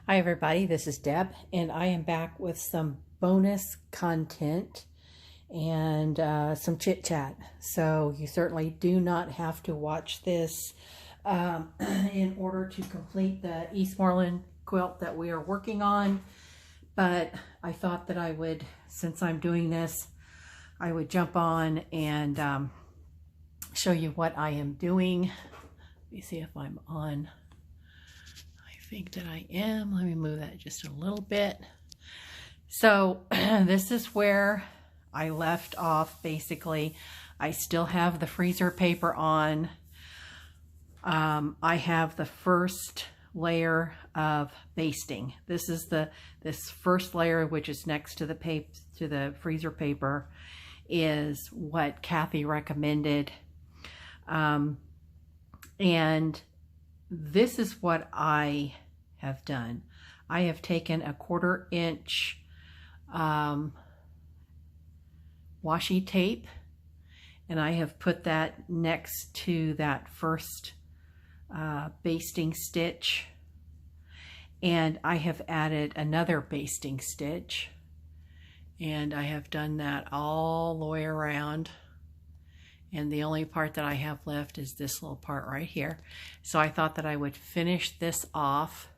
Hi everybody, this is Deb and I am back with some bonus content and some chit chat. So you certainly do not have to watch this in order to complete the EASTMORELAND quilt that we are working on. But I thought that I would, since I'm doing this, I would jump on and show you what I am doing. Let me see if I'm on. I think that I am. Let me move that just a little bit. So this is where I left off. Basically, I still have the freezer paper on. I have the first layer of basting. This is this first layer, which is next to the freezer paper, is what Kathy recommended, and this is what I have done. I have taken a 1/4 inch washi tape and I have put that next to that first basting stitch, and I have added another basting stitch, and I have done that all the way around. And the only part that I have left is this little part right here. So I thought that I would finish this off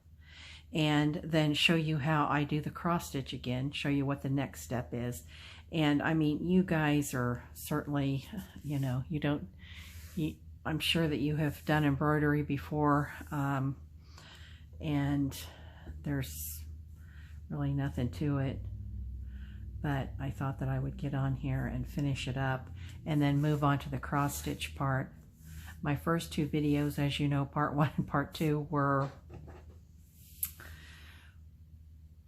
and then show you how I do the cross stitch again, show you what the next step is. And I mean, you guys are certainly, you know, I'm sure that you have done embroidery before, and there's really nothing to it. But I thought that I would get on here and finish it up and then move on to the cross stitch part. My first two videos, as you know, part 1 and part 2, were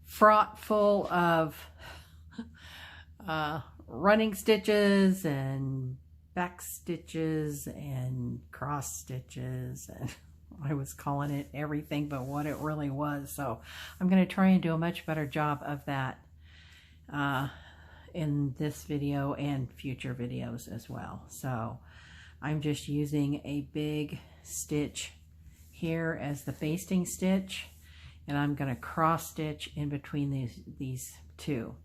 fraught full of running stitches and back stitches and cross stitches, and I was calling it everything but what it really was. So I'm going to try and do a much better job of that in this video and future videos as well. So I'm just using a big stitch here as the basting stitch, and I'm going to cross stitch in between these two.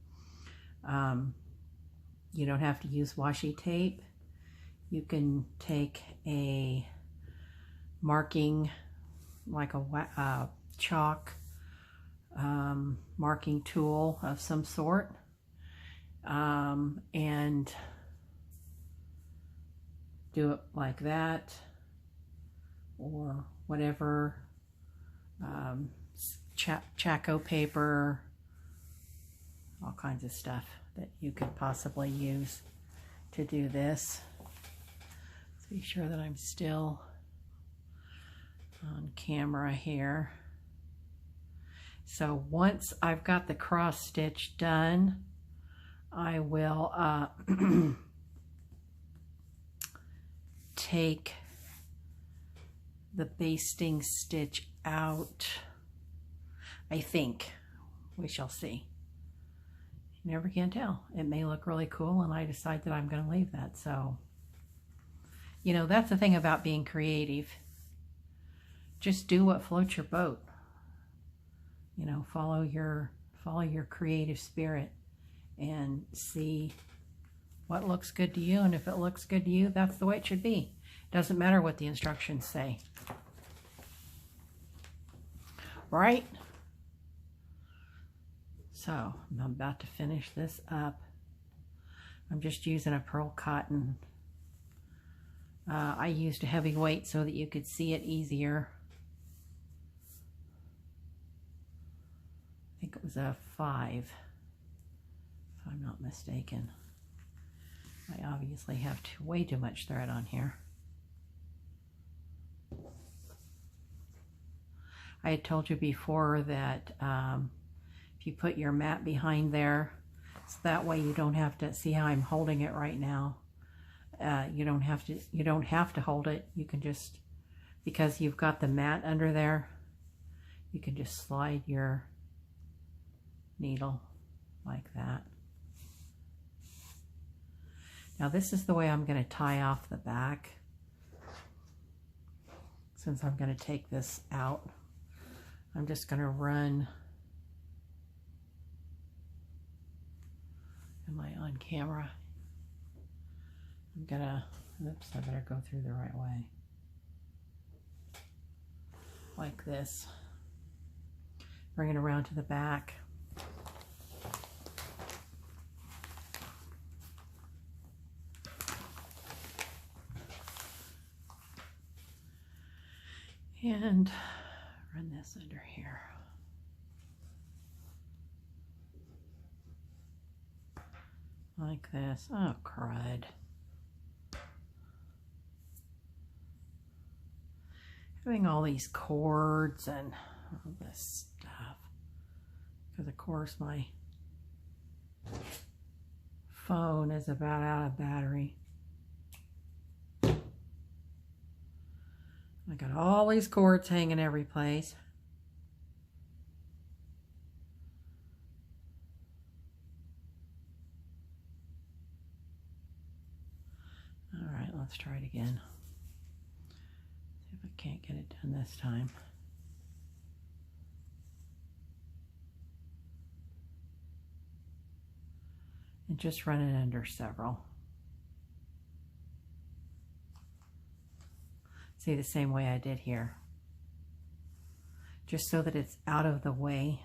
You don't have to use washi tape. You can take a marking, like a chalk marking tool of some sort, and do it like that, or whatever, Chaco paper, all kinds of stuff that you could possibly use to do this. Let's be sure that I'm still on camera here. So once I've got the cross stitch done, I will take the basting stitch out. I think. We shall see. You never can tell. It may look really cool and I decide that I'm going to leave that. So, you know, that's the thing about being creative. Just do what floats your boat. You know, follow your creative spirit and see what looks good to you, and if it looks good to you, that's the way it should be. Doesn't matter what the instructions say. Right? So I'm about to finish this up. I'm just using a pearl cotton. I used a heavy weight so that you could see it easier. I think it was a 5, if I'm not mistaken. I obviously have way too much thread on here. I had told you before that if you put your mat behind there, so that way you don't have to see how I'm holding it right now. You don't have to hold it. You can just, because you've got the mat under there, you can just slide your needle like that. Now this is the way I'm going to tie off the back, since I'm going to take this out. I'm just going to run. Am I on camera? I'm gonna, oops, I better go through the right way. Like this. Bring it around to the back. And run this under here. Like this. Oh, crud. Having all these cords and all this stuff. Because of course my phone is about out of battery. I got all these cords hanging every place. All right, let's try it again. See if I can't get it done this time. And just run it under several. See, the same way I did here. Just so that it's out of the way.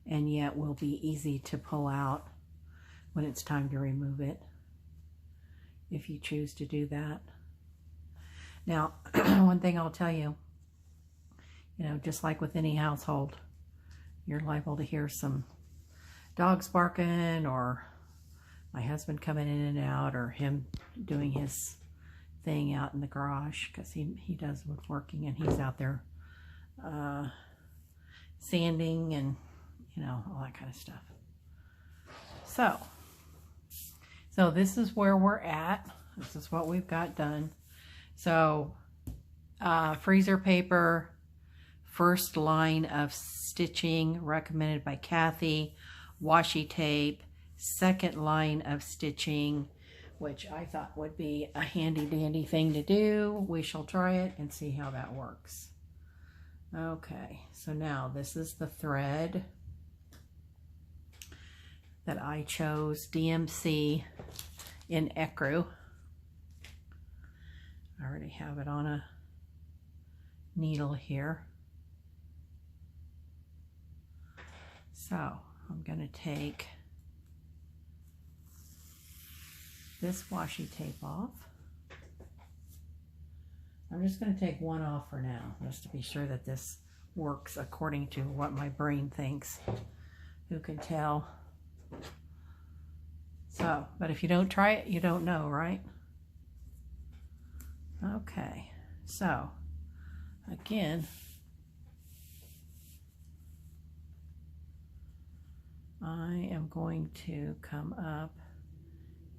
And yet will be easy to pull out when it's time to remove it, if you choose to do that. Now, one thing I'll tell you, just like with any household, you're liable to hear some dogs barking, or my husband coming in and out, or him doing his thing out in the garage, because he does woodworking, and he's out there sanding and all that kind of stuff. So this is where we're at. This is what we've got done. So freezer paper, first line of stitching recommended by Kathy. Washi tape, second line of stitching, which I thought would be a handy dandy thing to do. We shall try it and see how that works. Okay, so now this is the thread that I chose, DMC in ecru. I already have it on a needle here. So I'm going to take this washi tape off. I'm just going to take one off for now, just to be sure that this works according to what my brain thinks. Who can tell? So, but if you don't try it, you don't know, right? Okay, so again, I am going to come up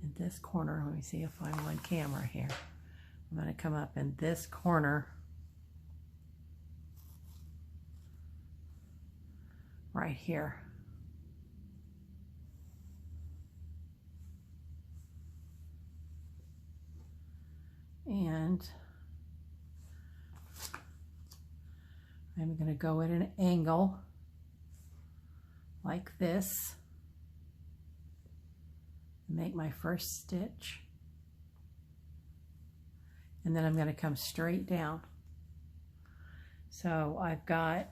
in this corner. Let me see if I'm on camera here. I'm going to come up in this corner right here. And I'm going to go at an angle like this and make my first stitch. And then I'm going to come straight down. So I've got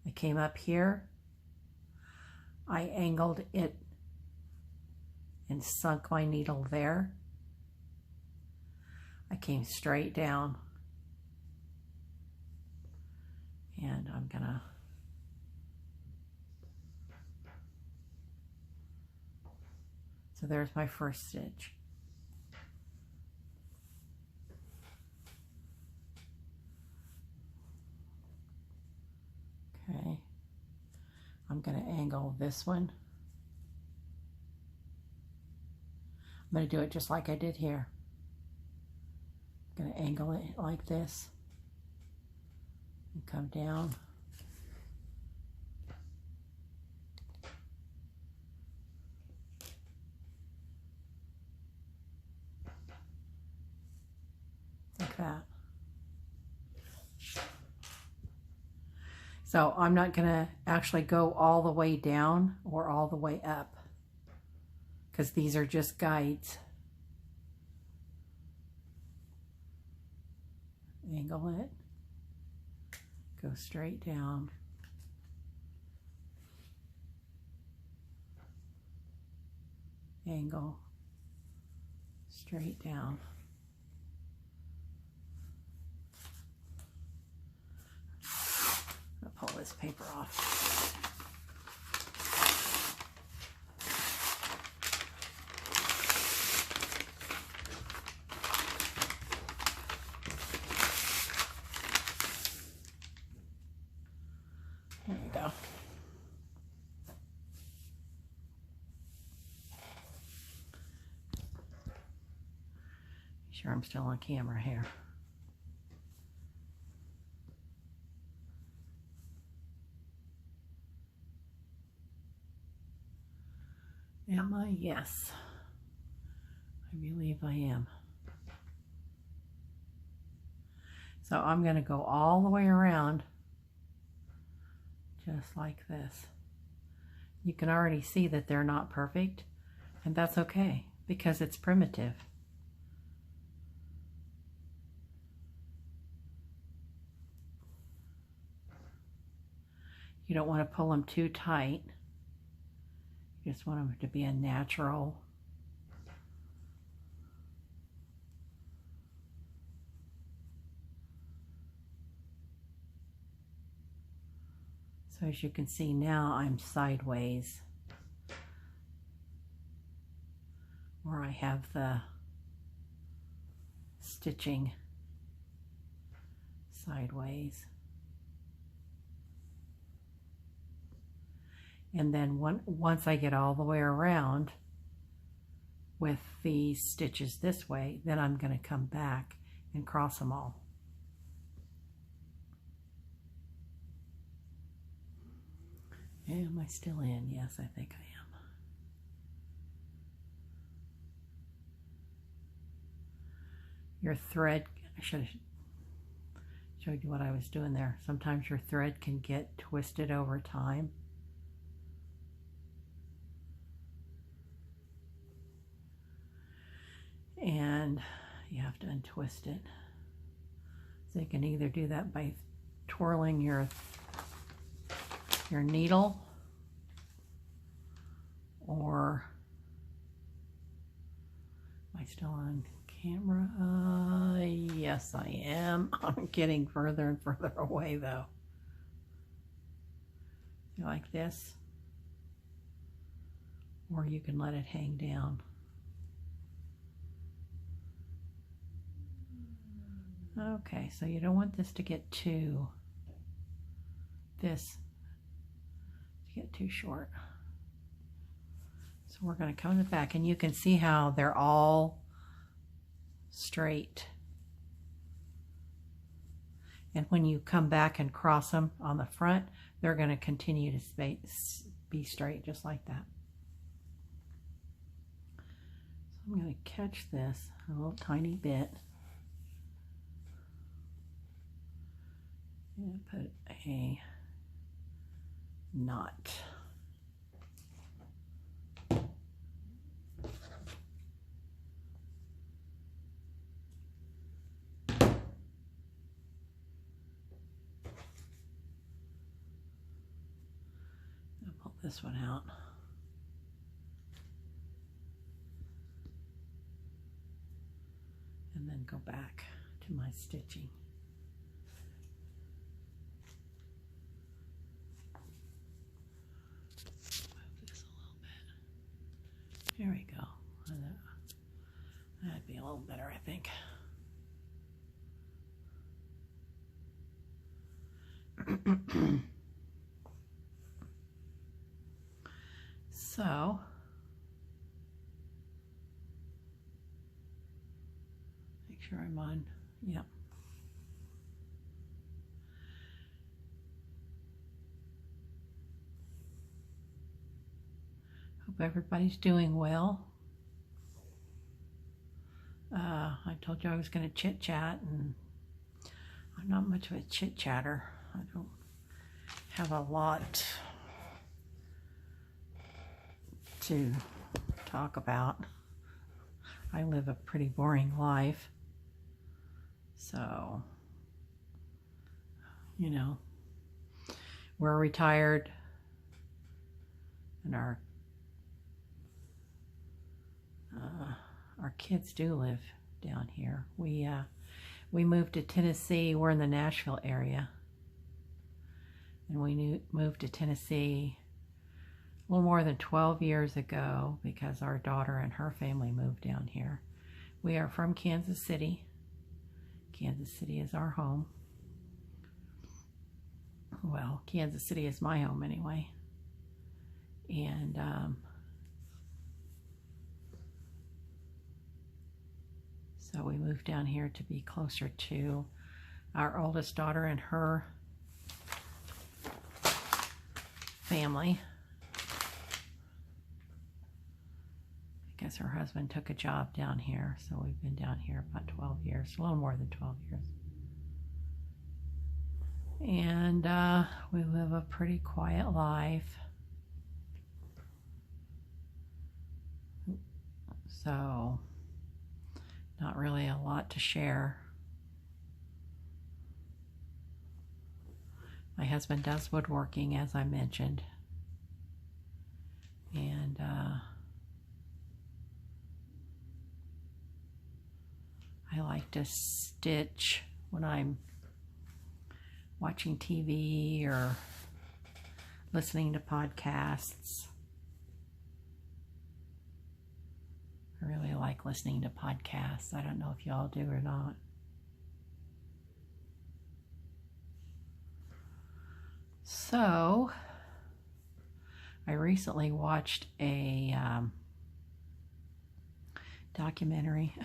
I came up here, I angled it and sunk my needle there. I came straight down, and I'm gonna so there's my first stitch. Okay, I'm going to angle this one. I'm going to do it just like I did here. I'm going to angle it like this and come down. So I'm not going to actually go all the way down or all the way up, because these are just guides. Angle it, go straight down. Angle, straight down. I'll pull this paper off. There you go. Sure, I'm still on camera here. Am I? Yes. I believe I am. So I'm going to go all the way around just like this. You can already see that they're not perfect, and that's okay because it's primitive. You don't want to pull them too tight. You just want them to be a natural. So as you can see now, I'm sideways, where I have the stitching sideways. And then once I get all the way around with the stitches this way, then I'm going to come back and cross them all. Am I still in? Yes, I think I am. Your thread, I should have showed you what I was doing there. Sometimes your thread can get twisted over time. And you have to untwist it. So you can either do that by twirling your needle, or am I still on camera? Yes, I am. I'm getting further and further away though. You like this, or you can let it hang down. Okay, so you don't want this to get too short. So we're going to come to the back, and you can see how they're all straight. And when you come back and cross them on the front, they're going to continue to be straight just like that. So I'm going to catch this a little tiny bit and put a knot. I'll pull this one out. And then go back to my stitching. There we go. That'd be a little better, I think. So, make sure I'm on, yep. Hope everybody's doing well. I told you I was going to chit-chat, and I'm not much of a chit-chatter. I don't have a lot to talk about. I live a pretty boring life. So, you know, we're retired and our kids do live down here. We moved to Tennessee. We're in the Nashville area. And we moved to Tennessee a little more than 12 years ago because our daughter and her family moved down here. We are from Kansas City. Kansas City is our home. Well, Kansas City is my home anyway. And so we moved down here to be closer to our oldest daughter and her family, because her husband took a job down here. So we've been down here about 12 years, a little more than 12 years. And we live a pretty quiet life. So not really a lot to share. My husband does woodworking, as I mentioned. And I like to stitch when I'm watching TV or listening to podcasts. I really like listening to podcasts. I don't know if y'all do or not. So, I recently watched a documentary.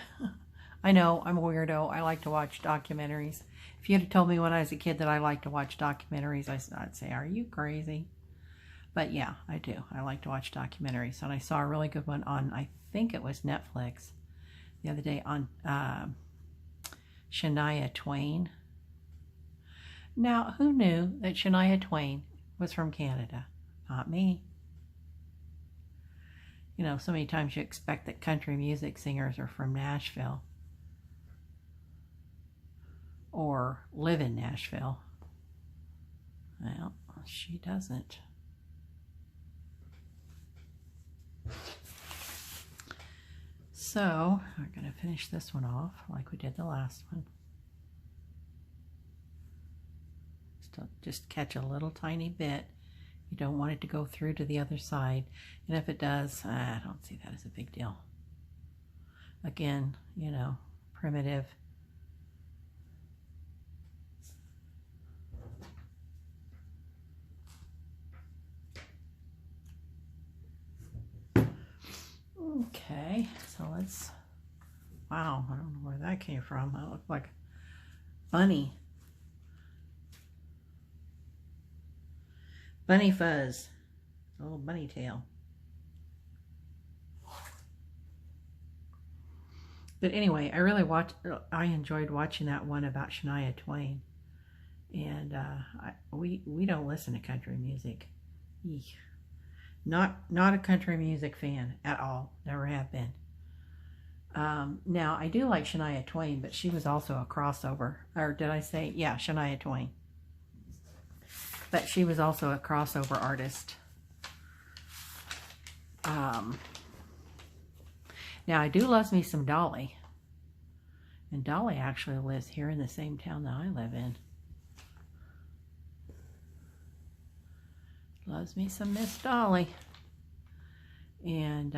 I know, I'm a weirdo. I like to watch documentaries. If you had told me when I was a kid that I like to watch documentaries, I'd say, are you crazy? But yeah, I do. I like to watch documentaries. And I saw a really good one on, I think it was Netflix, the other day on Shania Twain. Now, who knew that Shania Twain was from Canada? Not me. You know, so many times you expect that country music singers are from Nashville or live in Nashville. Well, she doesn't. So, we're going to finish this one off like we did the last one. Just catch a little tiny bit. You don't want it to go through to the other side. And if it does, I don't see that as a big deal. Again, you know, primitive. Okay, so let's, wow, I don't know where that came from. That looked like a bunny. Bunny fuzz, a little bunny tail. But anyway, I enjoyed watching that one about Shania Twain. And we don't listen to country music. Eek. Not a country music fan at all. Never have been. Now, I do like Shania Twain, but she was also a crossover. Or did I say? Yeah, Shania Twain. But she was also a crossover artist. Now, I do love me some Dolly. And Dolly actually lives here in the same town that I live in. Loves me some Miss Dolly. And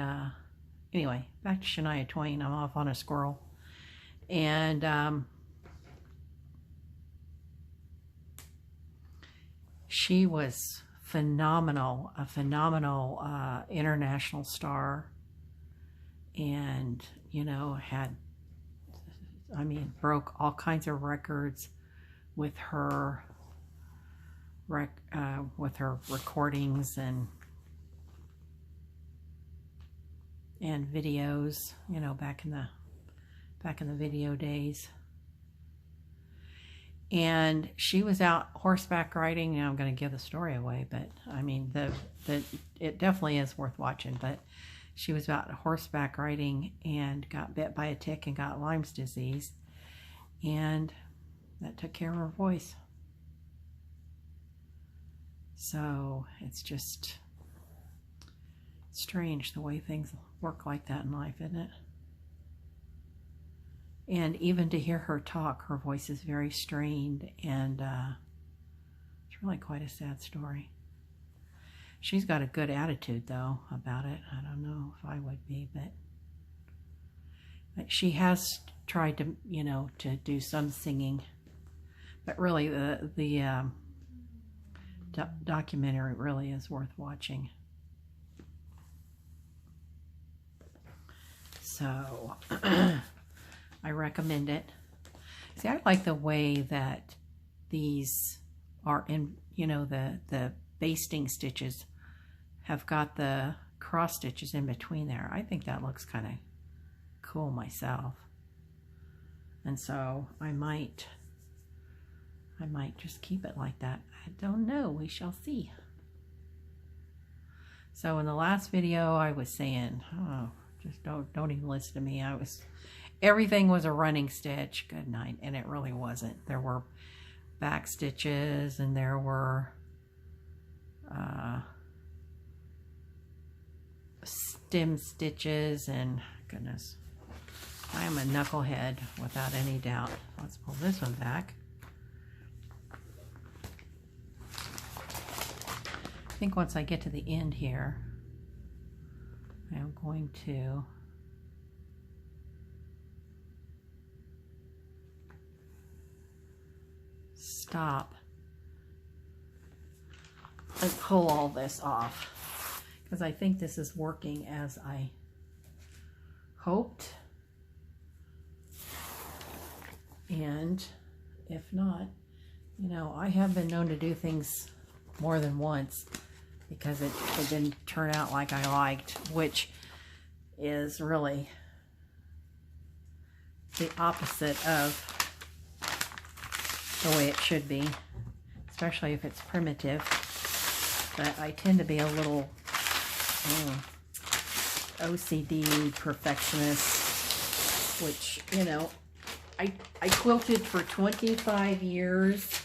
anyway, back to Shania Twain. I'm off on a squirrel. And she was phenomenal, a phenomenal international star. And, you know, broke all kinds of records with her recordings and videos, you know, back in the video days. And she was out horseback riding. Now I'm going to give the story away, but I mean, it definitely is worth watching. But she was out horseback riding and got bit by a tick and got Lyme's disease. And that took care of her voice. So it's just strange the way things work like that in life, isn't it? And even to hear her talk, her voice is very strained, and it's really quite a sad story. She's got a good attitude, though, about it. I don't know if I would be, but she has tried to, you know, to do some singing. But really, the documentary really is worth watching. So I recommend it. See, I like the way that these are in, you know, the basting stitches have got the cross stitches in between there. I think that looks kind of cool myself. And so I might just keep it like that. I don't know. We shall see. So in the last video, I was saying, oh, just don't even listen to me. Everything was a running stitch. Good night. And it really wasn't. There were back stitches and there were stem stitches, and goodness, I am a knucklehead without any doubt. Let's pull this one back. I think once I get to the end here, I'm going to stop and pull all this off, because I think this is working as I hoped. And if not, you know, I have been known to do things more than once because it didn't turn out like I liked, which is really the opposite of the way it should be, especially if it's primitive. But I tend to be a little OCD perfectionist, which, you know, I quilted for 25 years,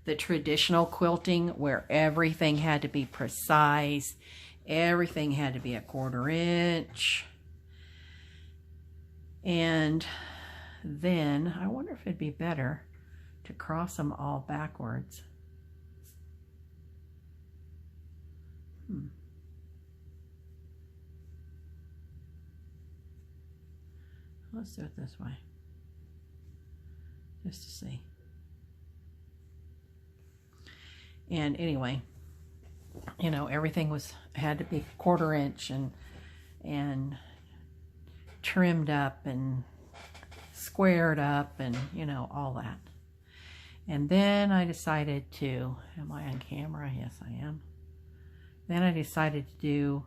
the traditional quilting where everything had to be precise, everything had to be a 1/4 inch. And then I wonder if it'd be better to cross them all backwards. Let's do it this way, just to see. And anyway, you know, everything had to be 1/4 inch and trimmed up and squared up and, you know, all that. And then I decided to, am I on camera? Yes, I am. Then I decided to do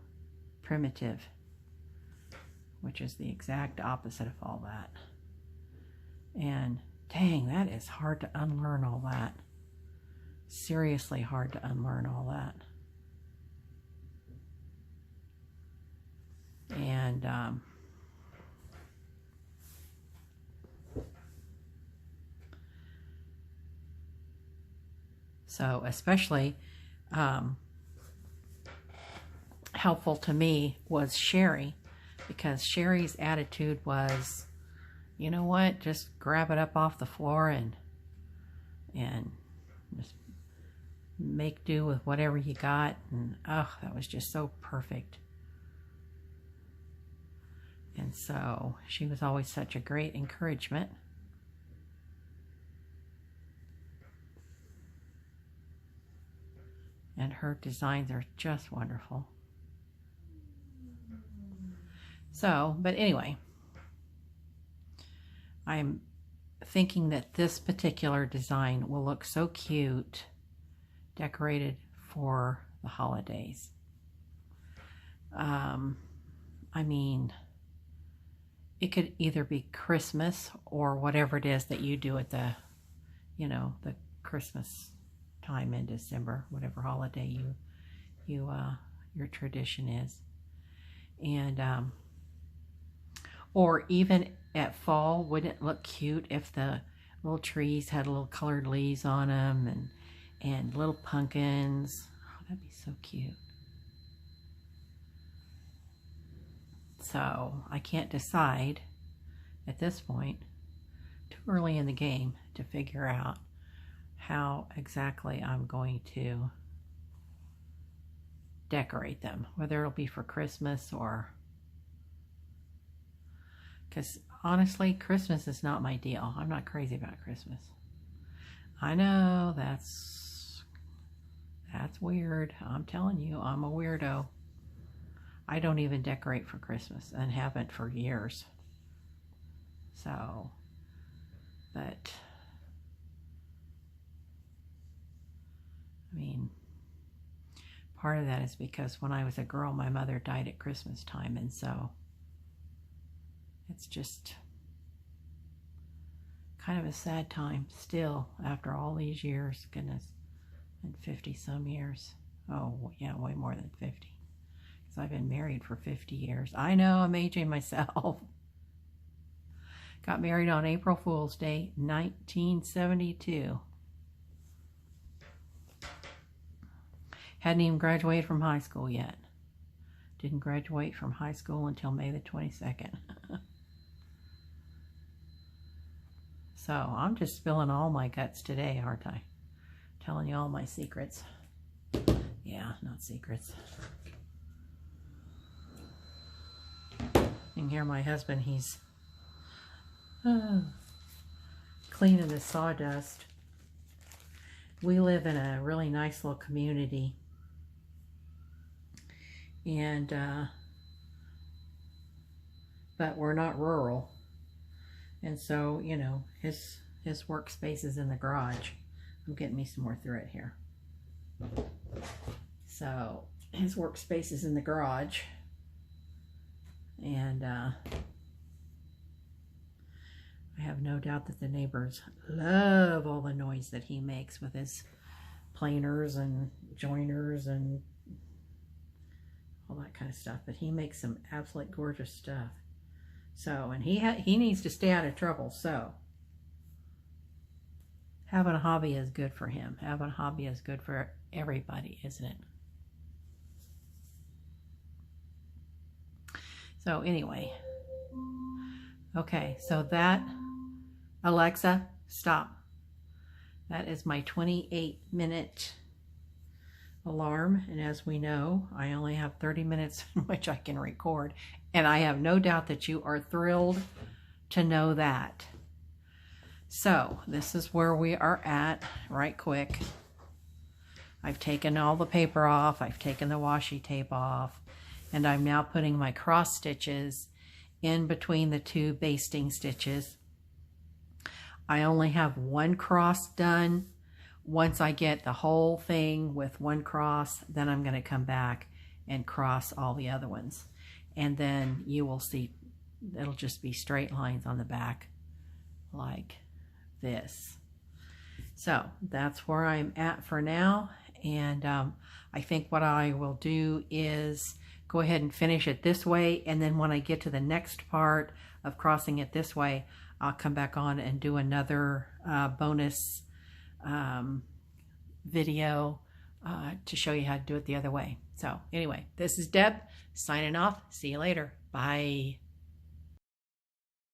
primitive, which is the exact opposite of all that. And dang, that is hard to unlearn all that. Seriously hard to unlearn all that. And so especially helpful to me was Sherry, because Sherry's attitude was, you know what, just grab it up off the floor and just make do with whatever you got. And oh, that was just so perfect. And so she was always such a great encouragement. And her designs are just wonderful. So, but anyway, I'm thinking that this particular design will look so cute decorated for the holidays. I mean, it could either be Christmas or whatever it is that you do at the you know, the Christmas time in December, whatever holiday your tradition is. And or even at fall, wouldn't it look cute if the little trees had little colored leaves on them and little pumpkins? Oh, that'd be so cute. So I can't decide at this point, too early in the game, to figure out how exactly I'm going to decorate them, whether it'll be for Christmas or, because honestly, Christmas is not my deal. I'm not crazy about Christmas. I know that's weird. I'm telling you, I'm a weirdo. I don't even decorate for Christmas and haven't for years. So, but I mean, part of that is because when I was a girl, my mother died at Christmas time, and so it's just kind of a sad time still after all these years. Goodness, and 50 some years. Oh yeah, way more than 50, because I've been married for 50 years. I know, I'm aging myself. Got married on April Fool's Day, 1972. Hadn't even graduated from high school yet. Didn't graduate from high school until May the 22nd. So I'm just spilling all my guts today, aren't I? Telling you all my secrets. Yeah, not secrets. You can hear my husband, he's cleaning the sawdust. We live in a really nice little community, and but we're not rural, and so, you know, his workspace is in the garage. I'm getting me some more thread here. So his workspace is in the garage, and I have no doubt that the neighbors love all the noise that he makes with his planers and joiners and all that kind of stuff. But he makes some absolutely gorgeous stuff. So, and he needs to stay out of trouble. So, having a hobby is good for him. Having a hobby is good for everybody, isn't it? So anyway, okay, so that, Alexa, stop. That is my 28-minute alarm, and as we know, I only have 30 minutes in which I can record, and I have no doubt that you are thrilled to know that. So this is where we are at, right quick. I've taken all the paper off, I've taken the washi tape off, and I'm now putting my cross stitches in between the two basting stitches. I only have one cross done. Once I get the whole thing with one cross, then I'm going to come back and cross all the other ones. And then you will see, it'll just be straight lines on the back like this. So that's where I'm at for now. And I think what I will do is go ahead and finish it this way, and then when I get to the next part of crossing it this way, I'll come back on and do another bonus video to show you how to do it the other way. So anyway, this is Deb signing off. See you later. Bye.